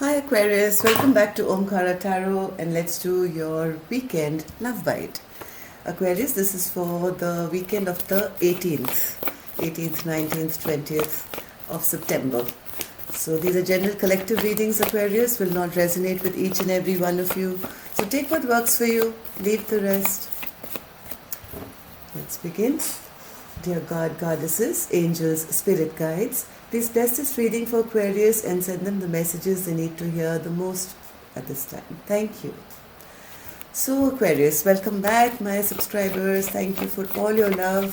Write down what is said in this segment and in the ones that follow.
Hi Aquarius, welcome back to Omkara Tarot and let's do your weekend love bite. Aquarius, this is for the weekend of the 18th, 19th, 20th of September. So these are general collective readings, Aquarius, will not resonate with each and every one of you. So take what works for you, leave the rest. Let's begin. Dear God, Goddesses, Angels, Spirit Guides, please bless this reading for Aquarius and send them the messages they need to hear the most at this time. Thank you. So Aquarius, welcome back my subscribers. Thank you for all your love,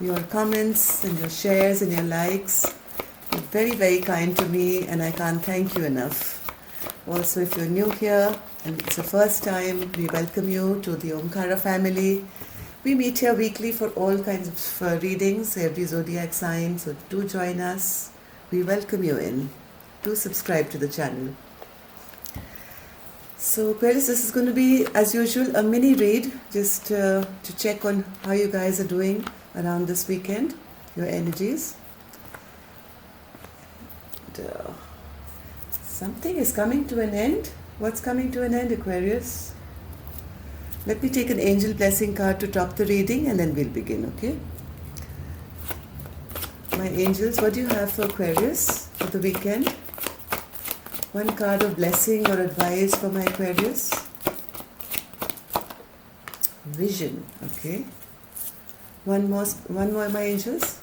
your comments and your shares and your likes. You're very, very kind to me and I can't thank you enough. Also, if you're new here and it's the first time, we welcome you to the Omkara family. We meet here weekly for all kinds of readings, every zodiac sign, so do join us. We welcome you in. Do subscribe to the channel. So Aquarius, this is going to be, as usual, a mini read, just to check on how you guys are doing around this weekend, your energies. And, something is coming to an end. What's coming to an end, Aquarius? Let me take an angel blessing card to top the reading and then we'll begin, okay? My angels, what do you have for Aquarius for the weekend? One card of blessing or advice for my Aquarius. Vision, okay. One more, my angels.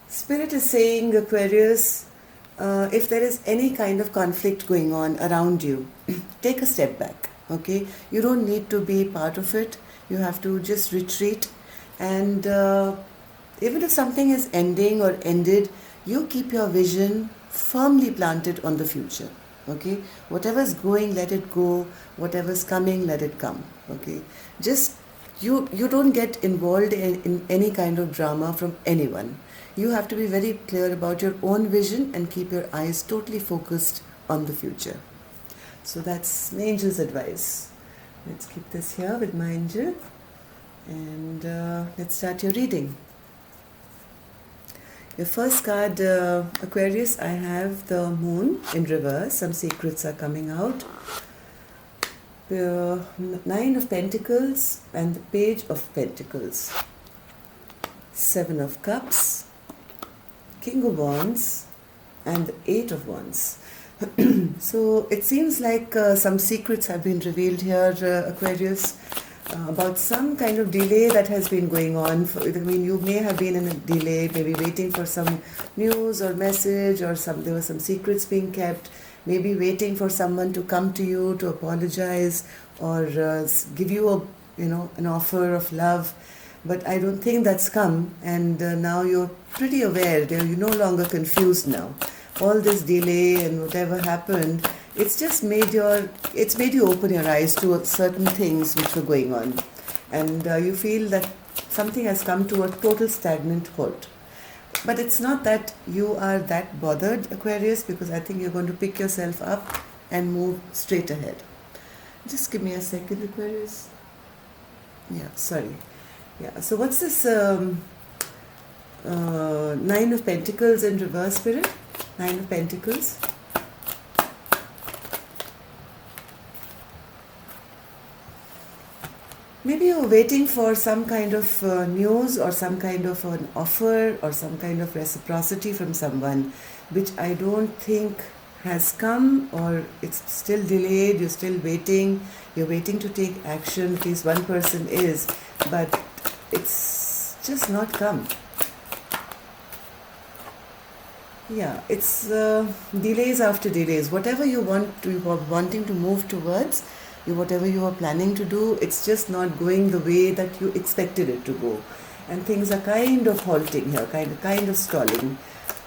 Spirit is saying, Aquarius, if there is any kind of conflict going on around you, take a step back, okay? You don't need to be part of it. You have to just retreat. And even if something is ending or ended, you keep your vision firmly planted on the future, okay? Whatever's going, let it go. Whatever's coming, let it come, okay? Just, you don't get involved in any kind of drama from anyone. You have to be very clear about your own vision and keep your eyes totally focused on the future. So that's my angel's advice. Let's keep this here with my angel. And let's start your reading. Your first card, Aquarius, I have the moon in reverse. Some secrets are coming out. The Nine of Pentacles and the Page of Pentacles. Seven of Cups. King of Wands and the Eight of Wands. So it seems like some secrets have been revealed here, Aquarius, about some kind of delay that has been going on. You may have been in a delay, maybe waiting for some news or message, or there were some secrets being kept, maybe waiting for someone to come to you to apologize or give you an offer of love. But I don't think that's come, and now you're pretty aware. You're no longer confused now. All this delay and whatever happened, it's made you open your eyes to certain things which were going on, and you feel that something has come to a total stagnant halt. But it's not that you are that bothered, Aquarius, because I think you're going to pick yourself up and move straight ahead. Just give me a second, Aquarius. Yeah, sorry. Yeah, so what's this Nine of Pentacles in reverse, Spirit? Nine of Pentacles. Maybe you're waiting for some kind of news or some kind of an offer or some kind of reciprocity from someone, which I don't think has come, or it's still delayed, you're still waiting, you're waiting to take action, at least one person is, but it's just not come. Yeah, it's delays after delays. Whatever you are wanting to move towards, whatever you are planning to do, it's just not going the way that you expected it to go. And things are kind of halting here, kind of stalling.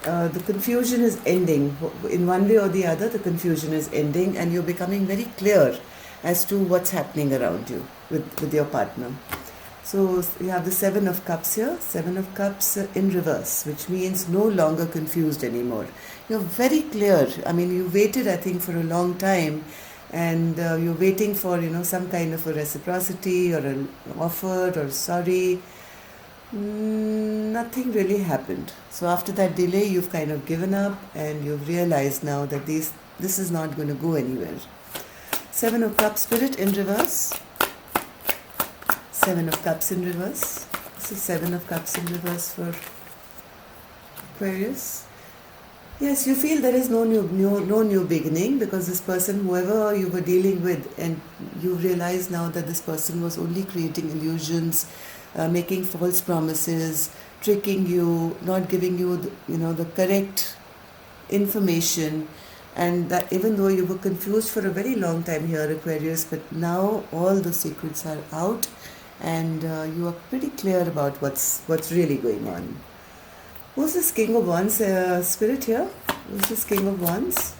The confusion is ending. In one way or the other, the confusion is ending and you're becoming very clear as to what's happening around you with your partner. So you have the Seven of Cups here, Seven of Cups in reverse, which means no longer confused anymore. You're very clear. I mean, you waited, I think, for a long time, and you're waiting for, some kind of a reciprocity or an offer or sorry. Nothing really happened. So after that delay, you've kind of given up and you've realized now that this is not going to go anywhere. Seven of Cups, Spirit, in reverse. Seven of Cups in reverse. This is Seven of Cups in reverse for Aquarius. Yes, you feel there is no new beginning, because this person, whoever you were dealing with, and you realize now that this person was only creating illusions, making false promises, tricking you, not giving you the correct information, and that even though you were confused for a very long time here, Aquarius, but now all the secrets are out, and you are pretty clear about what's really going on. Who's this King of Wands, Spirit here? Who's this King of Wands?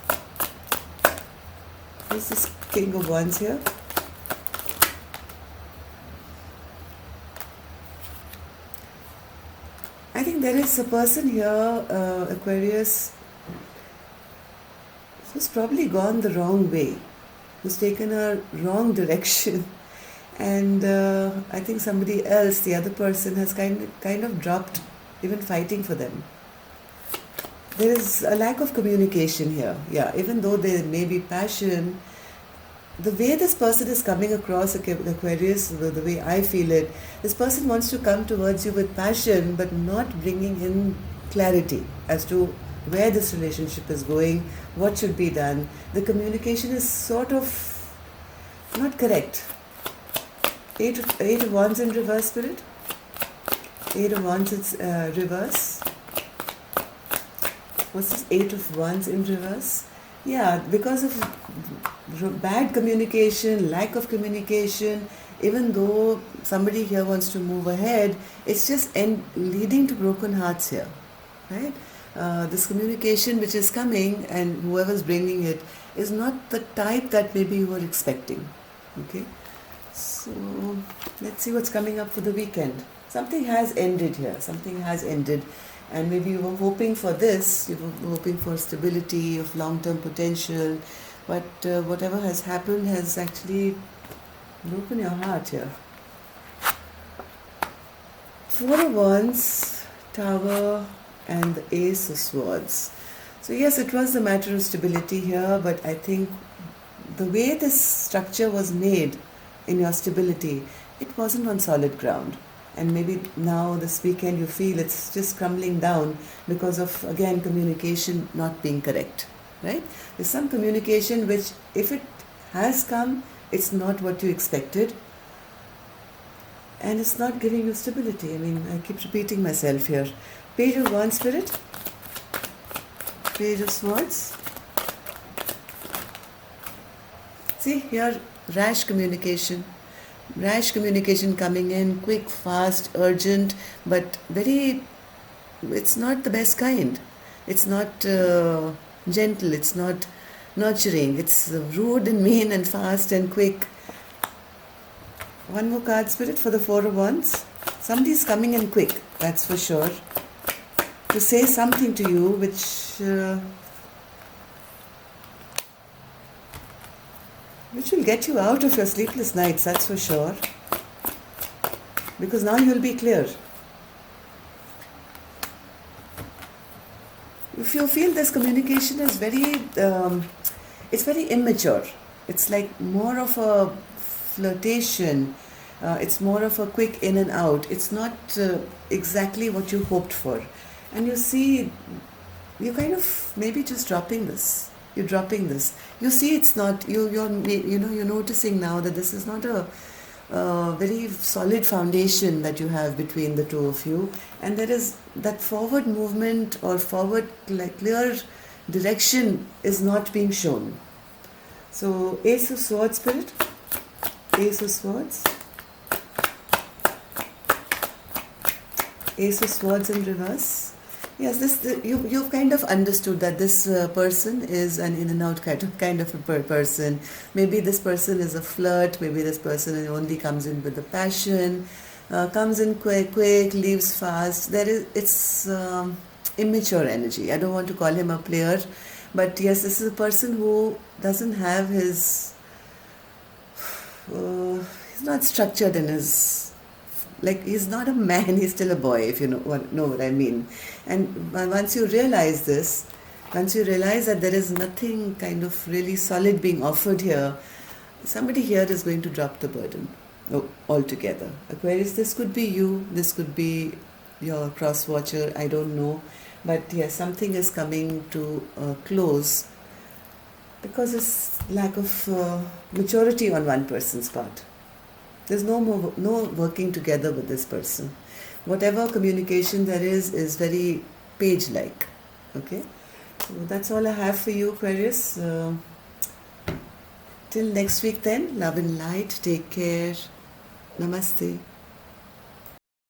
Who's this King of Wands here? I think there is a person here, Aquarius, who's probably gone the wrong way, who's taken a wrong direction. And I think somebody else, the other person, has kind of dropped even fighting for them. There is a lack of communication here. Yeah, even though there may be passion, the way this person is coming across, Aquarius, the way I feel it, this person wants to come towards you with passion, but not bringing in clarity as to where this relationship is going, what should be done. The communication is sort of not correct. Eight of Wands in reverse, Spirit. Eight of Wands in reverse. What's this Eight of Wands in reverse? Yeah, because of bad communication, lack of communication, even though somebody here wants to move ahead, it's just leading to broken hearts here, right? This communication which is coming, and whoever's bringing it, is not the type that maybe you were expecting, okay? So let's see what's coming up for the weekend. Something has ended here. Something has ended. And maybe you were hoping for this. You were hoping for stability, of long-term potential. But whatever has happened has actually broken your heart here. Four of Wands, Tower, and the Ace of Swords. So yes, it was a matter of stability here. But I think the way this structure was made in your stability, it wasn't on solid ground. And maybe now this weekend you feel it's just crumbling down because of, again, communication not being correct, right? There's some communication which, if it has come, it's not what you expected, and it's not giving you stability. I mean, I keep repeating myself here. Page of Wands, Spirit. Page of Swords. See here, rash communication coming in, quick, fast, urgent, but it's not the best kind. It's not gentle, it's not nurturing, it's rude and mean and fast and quick. One more card, Spirit, for the Four of Wands. Somebody's coming in quick, that's for sure, to say something to you which will get you out of your sleepless nights, that's for sure. Because now you'll be clear. If you feel this communication is it's very immature. It's like more of a flirtation. It's more of a quick in and out. It's not exactly what you hoped for. And you see, you're kind of maybe just dropping this. You're dropping this. You see, it's not. You're noticing now that this is not a very solid foundation that you have between the two of you, and there is that forward movement or forward clear direction is not being shown. So, Ace of Swords, Spirit. Ace of Swords. Ace of Swords in reverse. Yes, you've kind of understood that this person is an in and out kind of a person. Maybe this person is a flirt. Maybe this person only comes in with the passion, comes in quick, leaves fast. It's immature energy. I don't want to call him a player, but yes, this is a person who doesn't have his. He's not structured in his Like, he's not a man, he's still a boy, if you know what I mean. And once you realize this, once you realize that there is nothing kind of really solid being offered here, somebody here is going to drop the burden altogether. Aquarius, this could be you, this could be your cross watcher, I don't know. But yes, something is coming to a close because it's lack of maturity on one person's part. There's no working together with this person. Whatever communication there is very page-like. Okay, so that's all I have for you, Aquarius. Till next week then, love and light. Take care. Namaste.